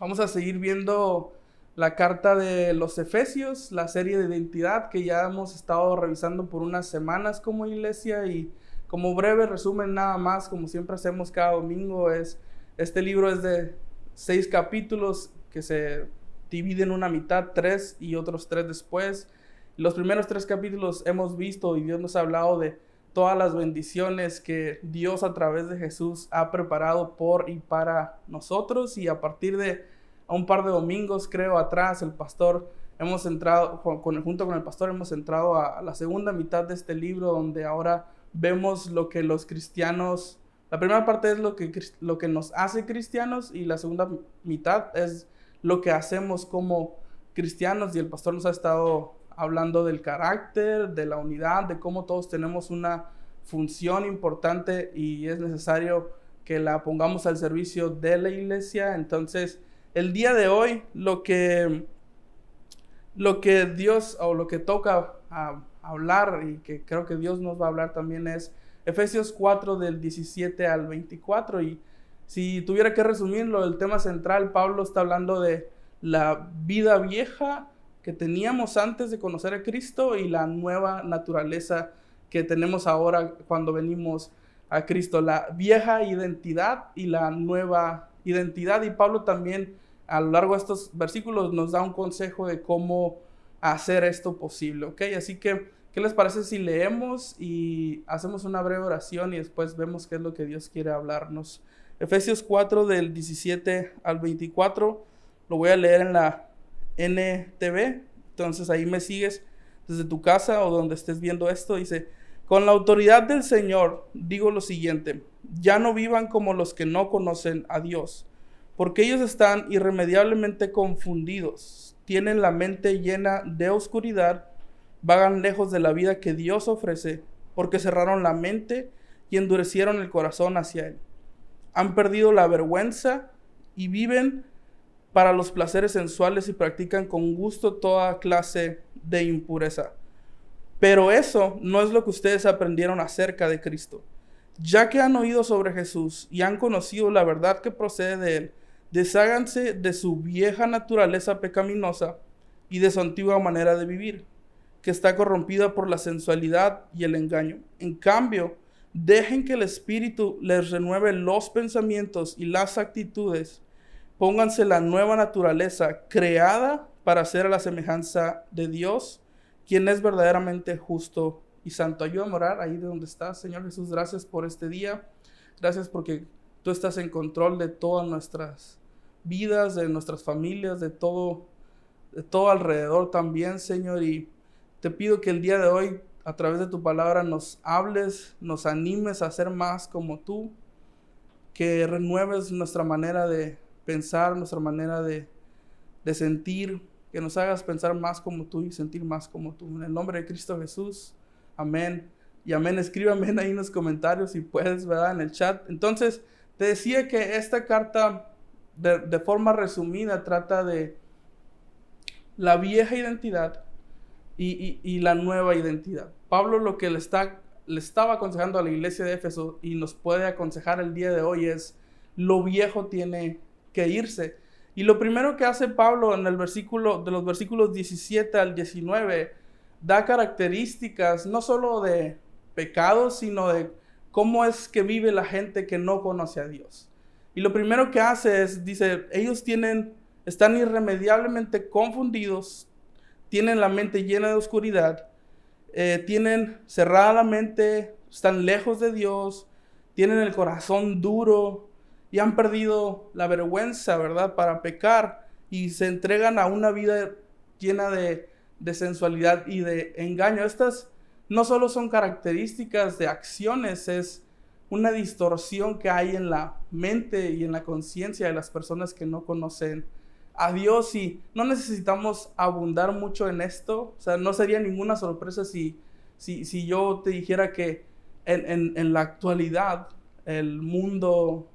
Vamos a seguir viendo la carta de los Efesios, la serie de identidad que ya hemos estado revisando por unas semanas como iglesia, y como breve resumen nada más, como siempre hacemos cada domingo, este libro es de 6 capítulos que se dividen en una mitad, 3 y otros 3 después. Los primeros 3 capítulos hemos visto y Dios nos ha hablado de todas las bendiciones que Dios a través de Jesús ha preparado por y para nosotros, y a partir de un par de domingos creo atrás el pastor hemos entrado junto con el pastor hemos entrado a la segunda mitad de este libro, donde ahora vemos lo que los cristianos, la primera parte es lo que nos hace cristianos, y la segunda mitad es lo que hacemos como cristianos, y el pastor nos ha estado hablando del carácter, de la unidad, de cómo todos tenemos una función importante y es necesario que la pongamos al servicio de la iglesia. Entonces, el día de hoy, lo que Dios, o lo que toca a hablar, y que creo que Dios nos va a hablar también, es Efesios 4 del 17 al 24. Y si tuviera que resumirlo, el tema central, Pablo está hablando de la vida vieja que teníamos antes de conocer a Cristo y la nueva naturaleza que tenemos ahora cuando venimos a Cristo, la vieja identidad y la nueva identidad. Y Pablo también a lo largo de estos versículos nos da un consejo de cómo hacer esto posible, ¿ok? Así que, ¿qué les parece si leemos y hacemos una breve oración y después vemos qué es lo que Dios quiere hablarnos? Efesios 4 del 17 al 24, lo voy a leer en la NTV, entonces ahí me sigues desde tu casa o donde estés viendo esto. Dice: con la autoridad del Señor digo lo siguiente, ya no vivan como los que no conocen a Dios, porque ellos están irremediablemente confundidos, tienen la mente llena de oscuridad, vagan lejos de la vida que Dios ofrece, porque cerraron la mente y endurecieron el corazón hacia Él. Han perdido la vergüenza y viven para los placeres sensuales y practican con gusto toda clase de impureza. Pero eso no es lo que ustedes aprendieron acerca de Cristo. Ya que han oído sobre Jesús y han conocido la verdad que procede de Él, desháganse de su vieja naturaleza pecaminosa y de su antigua manera de vivir, que está corrompida por la sensualidad y el engaño. En cambio, dejen que el Espíritu les renueve los pensamientos y las actitudes. Pónganse la nueva naturaleza creada para ser a la semejanza de Dios, quien es verdaderamente justo y santo. Ayúdame a orar ahí de donde estás. Señor Jesús, gracias por este día. Gracias porque tú estás en control de todas nuestras vidas, de nuestras familias, de todo alrededor también, Señor. Y te pido que el día de hoy, a través de tu palabra, nos hables, nos animes a ser más como tú, que renueves nuestra manera de pensar, nuestra manera de sentir, que nos hagas pensar más como tú y sentir más como tú. En el nombre de Cristo Jesús, amén y amén. Escríbame ahí en los comentarios si puedes, ¿verdad? En el chat. Entonces, te decía que esta carta, de forma resumida, trata de la vieja identidad y la nueva identidad. Pablo lo que le estaba aconsejando a la iglesia de Éfeso y nos puede aconsejar el día de hoy es: lo viejo tiene que irse. Y lo primero que hace Pablo en el versículo, de los versículos 17 al 19, da características no solo de pecados, sino de cómo es que vive la gente que no conoce a Dios. Y lo primero que hace es, dice, ellos están irremediablemente confundidos, tienen la mente llena de oscuridad, tienen cerrada la mente, están lejos de Dios, tienen el corazón duro y han perdido la vergüenza, ¿verdad?, para pecar, y se entregan a una vida llena de sensualidad y de engaño. Estas no solo son características de acciones, es una distorsión que hay en la mente y en la conciencia de las personas que no conocen a Dios. Y no necesitamos abundar mucho en esto. O sea, no sería ninguna sorpresa si yo te dijera que en la actualidad el mundo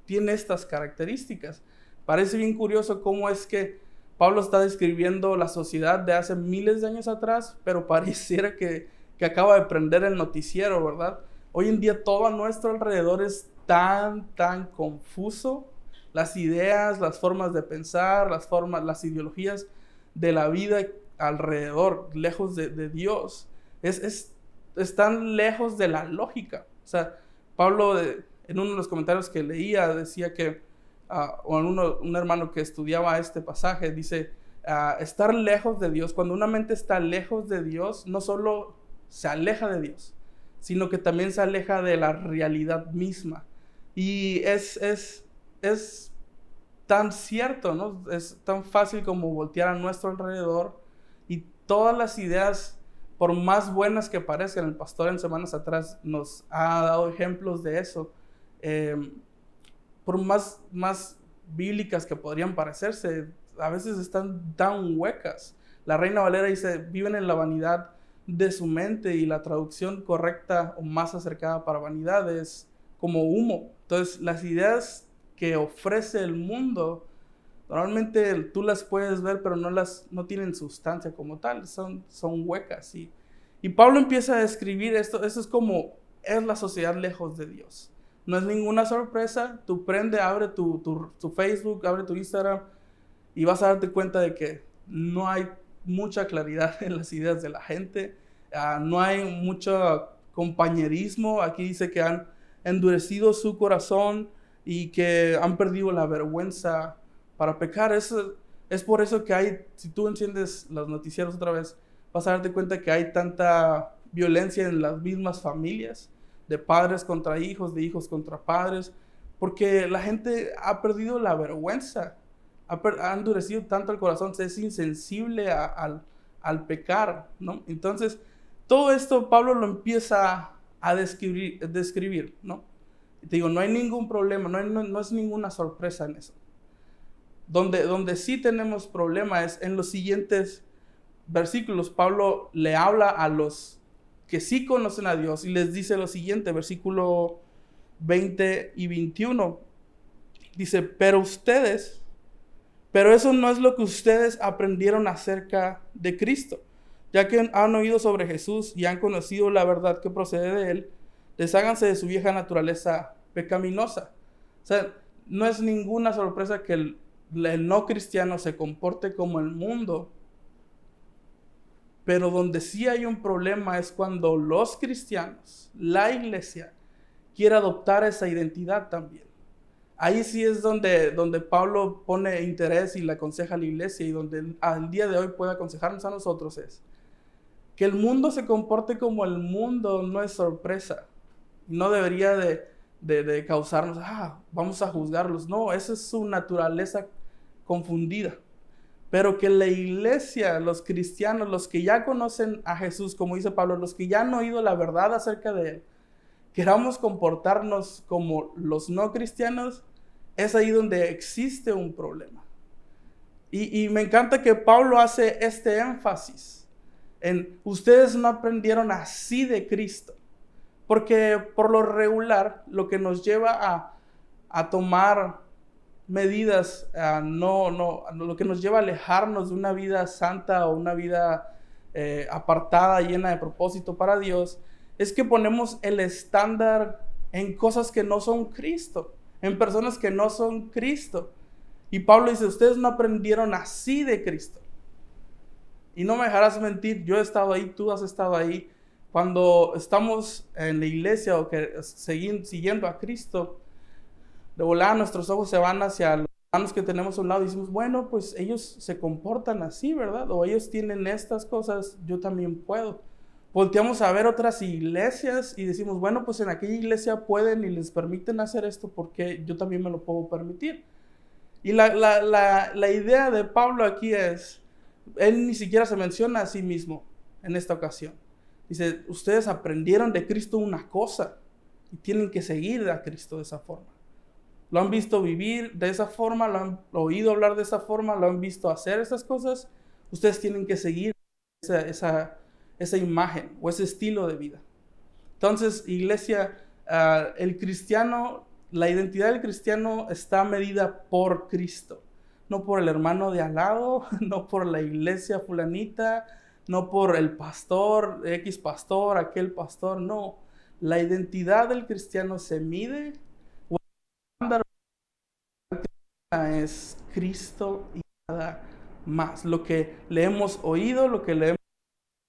tiene estas características. Parece bien curioso cómo es que Pablo está describiendo la sociedad de hace miles de años atrás, pero pareciera que acaba de prender el noticiero, ¿verdad? Hoy en día todo a nuestro alrededor es tan confuso las ideas, las formas de pensar, las ideologías de la vida alrededor, lejos de Dios. Están lejos de la lógica. O sea, Pablo, en uno de los comentarios que leía, decía que, o un hermano que estudiaba este pasaje, dice, estar lejos de Dios, cuando una mente está lejos de Dios, no solo se aleja de Dios, sino que también se aleja de la realidad misma. Y es tan cierto, ¿no? Es tan fácil como voltear a nuestro alrededor y todas las ideas, por más buenas que parezcan, el pastor en semanas atrás nos ha dado ejemplos de eso, por más bíblicas que podrían parecerse, a veces están tan huecas. La Reina Valera dice, viven en la vanidad de su mente, y la traducción correcta o más acercada para vanidad es como humo. Entonces, las ideas que ofrece el mundo, normalmente tú las puedes ver, pero no tienen sustancia como tal, son huecas. Y Pablo empieza a describir esto. Eso es como es la sociedad lejos de Dios. No es ninguna sorpresa. Tú abre tu Facebook, abre tu Instagram, y vas a darte cuenta de que no hay mucha claridad en las ideas de la gente. No hay mucho compañerismo. Aquí dice que han endurecido su corazón y que han perdido la vergüenza para pecar. Es por eso que hay, si tú enciendes los noticieros otra vez, vas a darte cuenta que hay tanta violencia en las mismas familias, de padres contra hijos, de hijos contra padres, porque la gente ha perdido la vergüenza, ha endurecido tanto el corazón, se es insensible al pecar, ¿no? Entonces, todo esto Pablo lo empieza a describir, ¿no? Te digo, no hay ningún problema, no es ninguna sorpresa en eso. Donde sí tenemos problema es en los siguientes versículos. Pablo le habla a los que sí conocen a Dios y les dice lo siguiente, versículo 20 y 21. Dice, pero eso no es lo que ustedes aprendieron acerca de Cristo. Ya que han oído sobre Jesús y han conocido la verdad que procede de Él, desháganse de su vieja naturaleza pecaminosa. O sea, no es ninguna sorpresa que el no cristiano se comporte como el mundo. Pero donde sí hay un problema es cuando los cristianos, la iglesia, quiere adoptar esa identidad también. Ahí sí es donde Pablo pone interés y le aconseja a la iglesia, y donde al día de hoy puede aconsejarnos a nosotros es que el mundo se comporte como el mundo no es sorpresa. No debería de causarnos, vamos a juzgarlos. No, esa es su naturaleza confundida. Pero que la iglesia, los cristianos, los que ya conocen a Jesús, como dice Pablo, los que ya han oído la verdad acerca de Él, queramos comportarnos como los no cristianos, es ahí donde existe un problema. Y me encanta que Pablo hace este énfasis en, ustedes no aprendieron así de Cristo. Porque por lo regular, lo que nos lleva a tomar medidas, lo que nos lleva a alejarnos de una vida santa o una vida apartada, llena de propósito para Dios, es que ponemos el estándar en cosas que no son Cristo, en personas que no son Cristo. Y Pablo dice, ustedes no aprendieron así de Cristo. Y no me dejarás mentir, yo he estado ahí, tú has estado ahí. Cuando estamos en la iglesia o que siguiendo a Cristo, de volada nuestros ojos se van hacia los hermanos que tenemos a un lado y decimos, bueno, pues ellos se comportan así, ¿verdad? O ellos tienen estas cosas, yo también puedo. Volteamos a ver otras iglesias y decimos, bueno, pues en aquella iglesia pueden y les permiten hacer esto, porque yo también me lo puedo permitir. Y la idea de Pablo aquí es, él ni siquiera se menciona a sí mismo en esta ocasión. Dice, ustedes aprendieron de Cristo una cosa y tienen que seguir a Cristo de esa forma. Lo han visto vivir de esa forma, lo han oído hablar de esa forma, lo han visto hacer esas cosas. Ustedes tienen que seguir esa imagen o ese estilo de vida. Entonces, iglesia, el cristiano, la identidad del cristiano está medida por Cristo. No por el hermano de al lado, no por la iglesia fulanita, no por el pastor, X pastor, aquel pastor, no. La identidad del cristiano se mide o estándar es Cristo y nada más. Lo que le hemos oído, lo que le hemos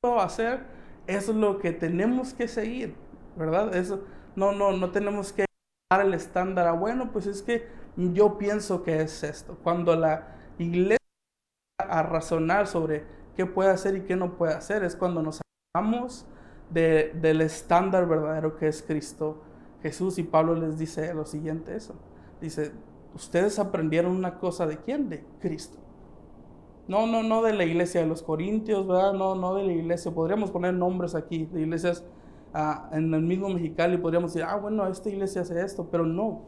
oído hacer, eso es lo que tenemos que seguir, ¿verdad? Eso, no tenemos que dar el estándar bueno, pues es que yo pienso que es esto. Cuando la iglesia a razonar sobre qué puede hacer y qué no puede hacer, es cuando nos alejamos del estándar verdadero que es Cristo Jesús. Y Pablo les dice lo siguiente, eso. Dice, ustedes aprendieron una cosa ¿de quién? De Cristo. No de la iglesia de los Corintios, ¿verdad? No de la iglesia, podríamos poner nombres aquí, de iglesias en el mismo Mexicali, podríamos decir, bueno, esta iglesia hace esto, pero no.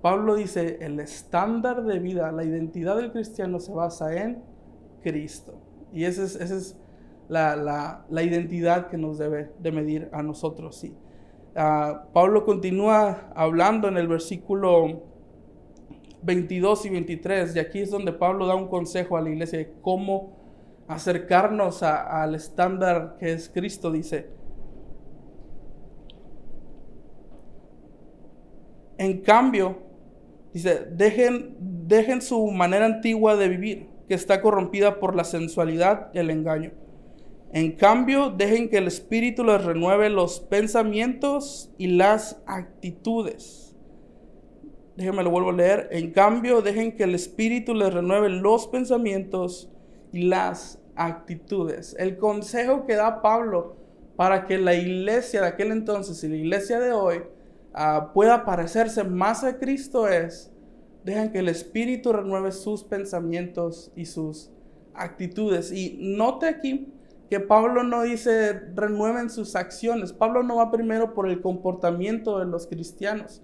Pablo dice, el estándar de vida, la identidad del cristiano se basa en Cristo. Y esa es la identidad que nos debe de medir a nosotros, sí. Pablo continúa hablando en el versículo 22 y 23, y aquí es donde Pablo da un consejo a la iglesia de cómo acercarnos al estándar que es Cristo. Dice, en cambio, dice, dejen su manera antigua de vivir, que está corrompida por la sensualidad y el engaño. En cambio, dejen que el Espíritu les renueve los pensamientos y las actitudes. Déjenme lo vuelvo a leer. En cambio, dejen que el Espíritu les renueve los pensamientos y las actitudes. El consejo que da Pablo para que la iglesia de aquel entonces y la iglesia de hoy pueda parecerse más a Cristo es, dejen que el Espíritu renueve sus pensamientos y sus actitudes. Y note aquí que Pablo no dice renueven sus acciones. Pablo no va primero por el comportamiento de los cristianos,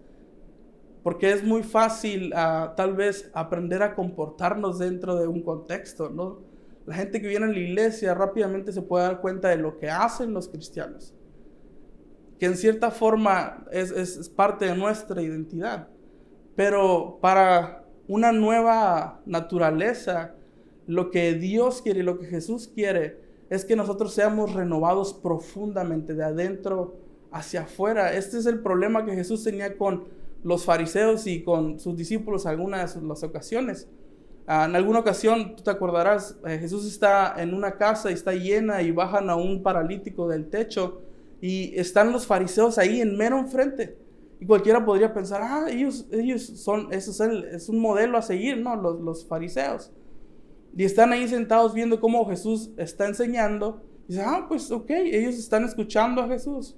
porque es muy fácil tal vez aprender a comportarnos dentro de un contexto, ¿no? La gente que viene a la iglesia rápidamente se puede dar cuenta de lo que hacen los cristianos, que en cierta forma es parte de nuestra identidad. Pero para una nueva naturaleza, lo que Dios quiere y lo que Jesús quiere es que nosotros seamos renovados profundamente de adentro hacia afuera. Este es el problema que Jesús tenía con los fariseos y con sus discípulos en algunas de las ocasiones. En alguna ocasión, tú te acordarás, Jesús está en una casa y está llena y bajan a un paralítico del techo y están los fariseos ahí en mero enfrente. Y cualquiera podría pensar, ellos son, es un modelo a seguir, ¿no? Los fariseos. Y están ahí sentados viendo cómo Jesús está enseñando. Y dicen, pues ok, ellos están escuchando a Jesús.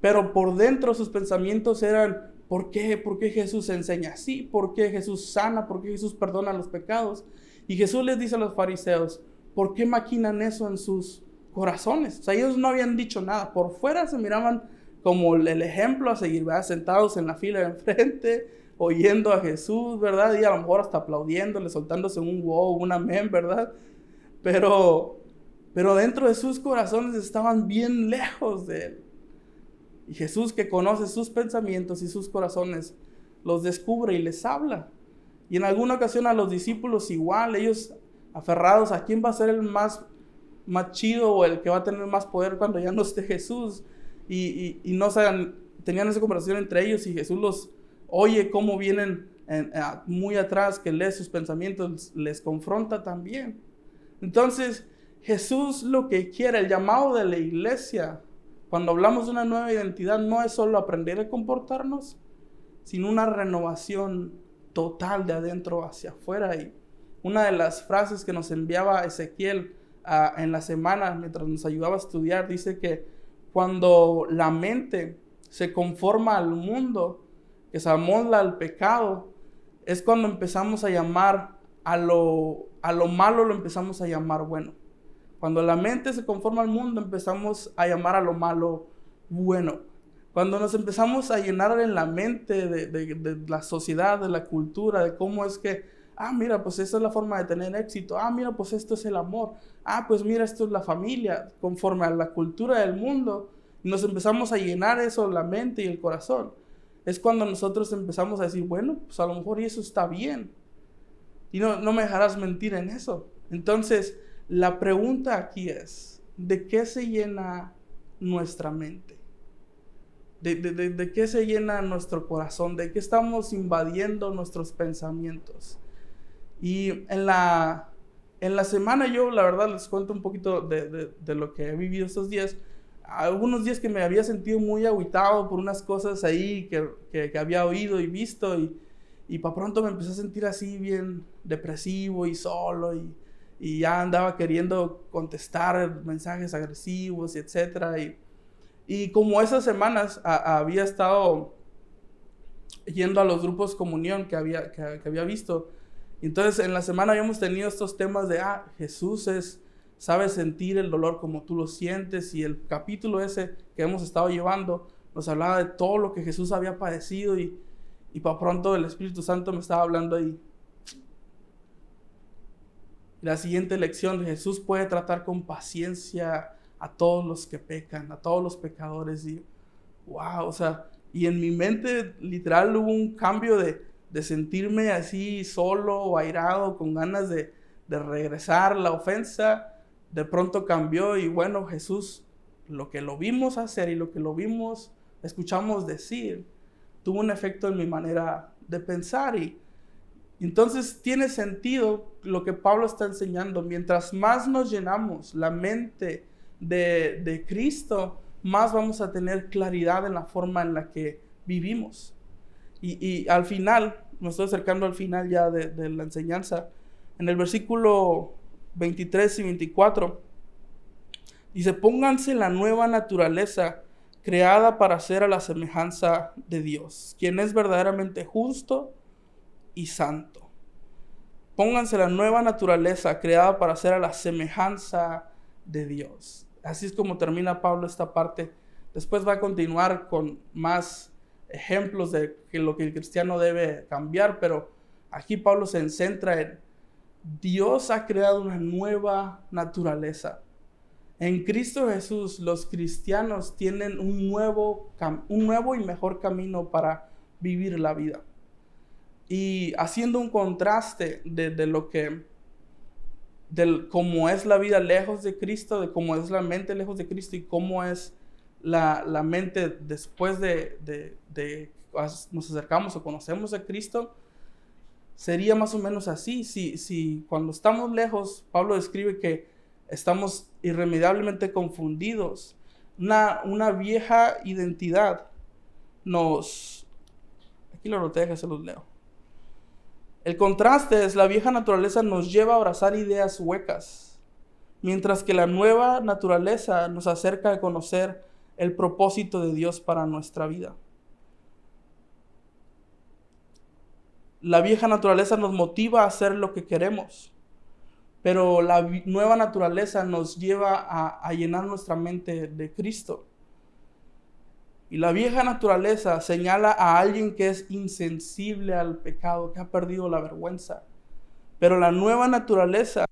Pero por dentro sus pensamientos eran, ¿por qué? ¿Por qué Jesús enseña así? ¿Por qué Jesús sana? ¿Por qué Jesús perdona los pecados? Y Jesús les dice a los fariseos, ¿por qué maquinan eso en sus corazones? O sea, ellos no habían dicho nada. Por fuera se miraban como el ejemplo a seguir, ¿verdad? Sentados en la fila de enfrente, oyendo a Jesús, ¿verdad? Y a lo mejor hasta aplaudiéndole, soltándose un wow, un amén, ¿verdad? Pero dentro de sus corazones estaban bien lejos de Él. Y Jesús, que conoce sus pensamientos y sus corazones, los descubre y les habla. Y en alguna ocasión a los discípulos igual, ellos aferrados a quién va a ser el más chido o el que va a tener más poder cuando ya no esté Jesús. Y no saben, tenían esa conversación entre ellos y Jesús los oye cómo vienen muy atrás, que lee sus pensamientos, les confronta también. Entonces Jesús lo que quiere, el llamado de la iglesia, cuando hablamos de una nueva identidad, no es solo aprender a comportarnos, sino una renovación total de adentro hacia afuera. Y una de las frases que nos enviaba Ezequiel en la semana, mientras nos ayudaba a estudiar, dice que cuando la mente se conforma al mundo, que se amolda al pecado, es cuando empezamos a llamar a lo malo, lo empezamos a llamar bueno. Cuando la mente se conforma al mundo, empezamos a llamar a lo malo bueno. Cuando nos empezamos a llenar en la mente de la sociedad, de la cultura, de cómo es que, mira, pues esta es la forma de tener éxito. Mira, pues esto es el amor. Pues mira, esto es la familia. Conforme a la cultura del mundo, nos empezamos a llenar eso, la mente y el corazón. Es cuando nosotros empezamos a decir, bueno, pues a lo mejor y eso está bien. Y no me dejarás mentir en eso. Entonces, la pregunta aquí es, ¿de qué se llena nuestra mente? ¿De qué se llena nuestro corazón? ¿De qué estamos invadiendo nuestros pensamientos? Y en la semana yo, la verdad, les cuento un poquito de lo que he vivido estos días. Algunos días que me había sentido muy agüitado por unas cosas ahí que había oído y visto, y para pronto me empecé a sentir así bien depresivo y solo, y ya andaba queriendo contestar mensajes agresivos y etcétera. Y como esas semanas había estado yendo a los grupos comunión que había visto, entonces en la semana habíamos tenido estos temas de Jesús sabe sentir el dolor como tú lo sientes, y el capítulo ese que hemos estado llevando nos hablaba de todo lo que Jesús había padecido, y para pronto el Espíritu Santo me estaba hablando ahí. La siguiente lección: Jesús puede tratar con paciencia a todos los que pecan, a todos los pecadores. Y wow, o sea, y en mi mente literal hubo un cambio de sentirme así solo o airado, con ganas de regresar la ofensa. De pronto cambió, y bueno, Jesús, lo que lo vimos hacer y lo que lo escuchamos decir, tuvo un efecto en mi manera de pensar. Y entonces tiene sentido lo que Pablo está enseñando. Mientras más nos llenamos la mente de Cristo, más vamos a tener claridad en la forma en la que vivimos. Y al final, me estoy acercando al final ya de la enseñanza, en el versículo 23 y 24, dice: pónganse la nueva naturaleza, creada para ser a la semejanza de Dios, quien es verdaderamente justo y santo. Pónganse la nueva naturaleza, creada para ser a la semejanza de Dios. Así es como termina Pablo esta parte. Después va a continuar con más ejemplos de lo que el cristiano debe cambiar, pero aquí Pablo se centra en: Dios ha creado una nueva naturaleza. En Cristo Jesús, los cristianos tienen un nuevo y mejor camino para vivir la vida. Y haciendo un contraste de cómo es la vida lejos de Cristo, de cómo es la mente lejos de Cristo, y cómo es la mente después de nos acercamos o conocemos a Cristo, sería más o menos así. Si cuando estamos lejos, Pablo describe que estamos irremediablemente confundidos. Una vieja identidad aquí lo noté, que se los leo. El contraste es: la vieja naturaleza nos lleva a abrazar ideas huecas, mientras que la nueva naturaleza nos acerca a conocer el propósito de Dios para nuestra vida. La vieja naturaleza nos motiva a hacer lo que queremos, pero la nueva naturaleza nos lleva a llenar nuestra mente de Cristo. Y la vieja naturaleza señala a alguien que es insensible al pecado, que ha perdido la vergüenza. Pero la nueva naturaleza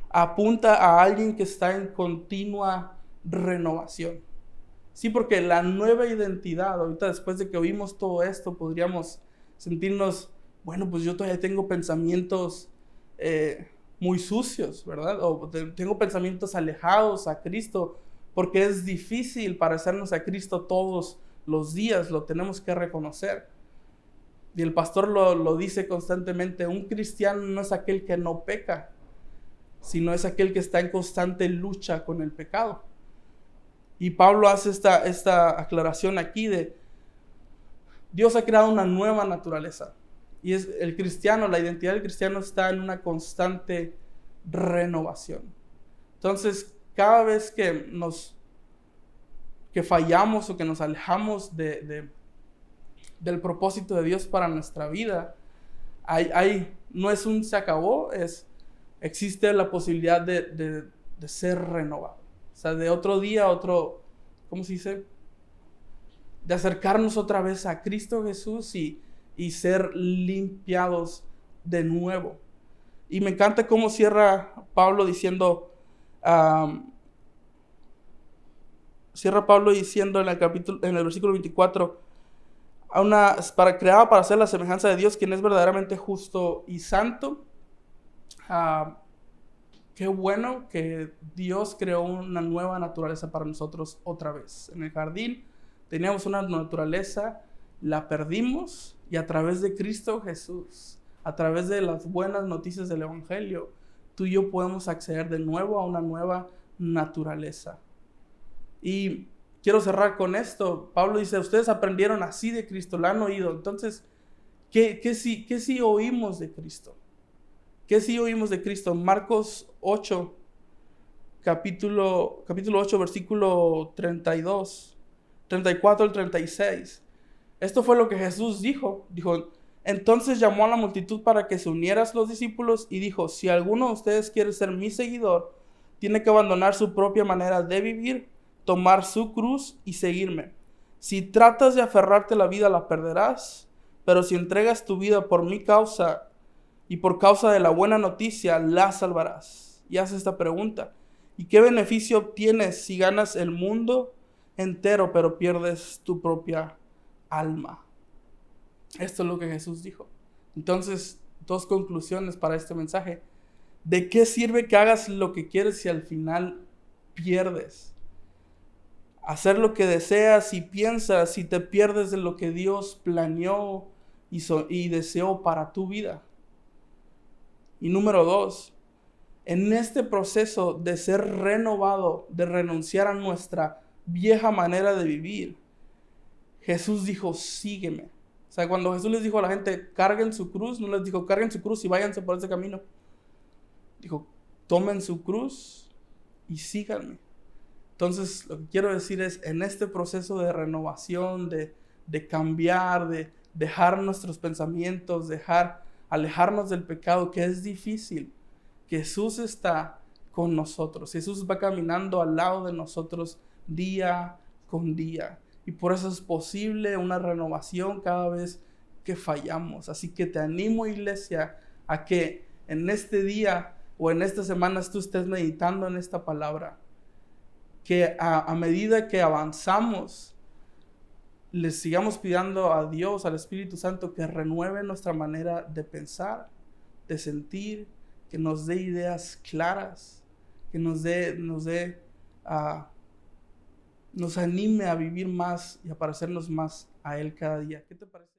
apunta a alguien que está en continua renovación. Sí, porque la nueva identidad, ahorita después de que oímos todo esto, podríamos sentirnos: bueno, pues yo todavía tengo pensamientos muy sucios, ¿verdad? O tengo pensamientos alejados a Cristo, porque es difícil parecernos a Cristo todos los días, lo tenemos que reconocer. Y el pastor lo dice constantemente: un cristiano no es aquel que no peca, sino es aquel que está en constante lucha con el pecado. Y Pablo hace esta aclaración aquí de: Dios ha creado una nueva naturaleza. Y es el cristiano, la identidad del cristiano está en una constante renovación. Entonces, cada vez que fallamos o que nos alejamos del propósito de Dios para nuestra vida, no es un se acabó, existe la posibilidad de ser renovado. O sea, de otro día, ¿cómo se dice? De acercarnos otra vez a Cristo Jesús y ser limpiados de nuevo. Y me encanta cómo cierra Pablo diciendo en el versículo 24: creada para ser la semejanza de Dios, quien es verdaderamente justo y santo. Qué bueno que Dios creó una nueva naturaleza para nosotros otra vez. En el jardín Teníamos una naturaleza, la perdimos, y a través de Cristo Jesús, a través de las buenas noticias del Evangelio, tú y yo podemos acceder de nuevo a una nueva naturaleza. Y quiero cerrar con esto. Pablo dice, ustedes aprendieron así de Cristo, la han oído. Entonces, ¿qué sí oímos de Cristo? ¿Qué sí oímos de Cristo? Marcos 8, capítulo 8, versículo 32, 34 al 36. Esto fue lo que Jesús dijo. Dijo, entonces llamó a la multitud para que se unieran los discípulos y dijo, si alguno de ustedes quiere ser mi seguidor, tiene que abandonar su propia manera de vivir, tomar su cruz y seguirme. Si tratas de aferrarte a la vida, la perderás, pero si entregas tu vida por mi causa y por causa de la buena noticia, la salvarás. Y hace esta pregunta, ¿y qué beneficio obtienes si ganas el mundo entero, pero pierdes tu propia alma? Esto es lo que Jesús dijo. Entonces, dos conclusiones para este mensaje. ¿De qué sirve que hagas lo que quieres si al final pierdes? Hacer lo que deseas y piensas si te pierdes de lo que Dios planeó y deseó para tu vida. Y número 2, en este proceso de ser renovado, de renunciar a nuestra vieja manera de vivir, Jesús dijo, sígueme. O sea, cuando Jesús les dijo a la gente, carguen su cruz, no les dijo, carguen su cruz y váyanse por ese camino. Dijo, tomen su cruz y síganme. Entonces, lo que quiero decir es, en este proceso de renovación, de cambiar, de dejar nuestros pensamientos, alejarnos del pecado, que es difícil, Jesús está con nosotros. Jesús va caminando al lado de nosotros día con día. Y por eso es posible una renovación cada vez que fallamos. Así que te animo, iglesia, a que en este día o en estas semanas tú estés meditando en esta palabra. Que a medida que avanzamos, le sigamos pidiendo a Dios, al Espíritu Santo, que renueve nuestra manera de pensar, de sentir, que nos dé ideas claras, que nos anime a vivir más y a parecernos más a Él cada día. ¿Qué te parece?